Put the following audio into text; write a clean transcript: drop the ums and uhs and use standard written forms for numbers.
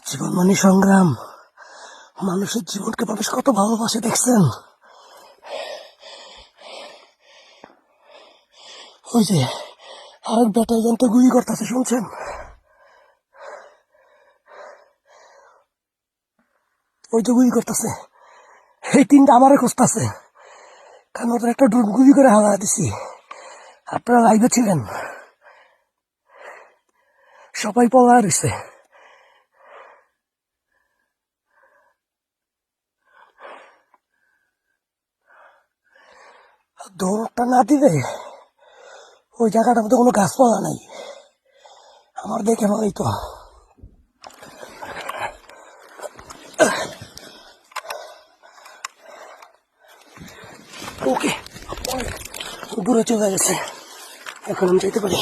জীবন মানে সংগ্রাম। মানুষের জীবনকে মানুষ কত ভালোবাসে দেখছেন? ওই যে আরেক ব্যাটালিয়ন তো গুলি করতেছে, শুনছেন? ওই তো গুলি করতেছে, এই তিনটা আমারে খুঁজতেছে, কারণ ওদের একটা ড্রোন গুলি করে হালা দিছি। আপনারা লাইভে ছিলেন, সবাই পলা রয়েছে। দৌড়টা না দিলে ওই জায়গাটার মধ্যে কোনো গাছপালা নাই, আমার দেখে ভালোই তো। ওকে, দূরে চলে গেছে, এখন আমি যেতে পারি।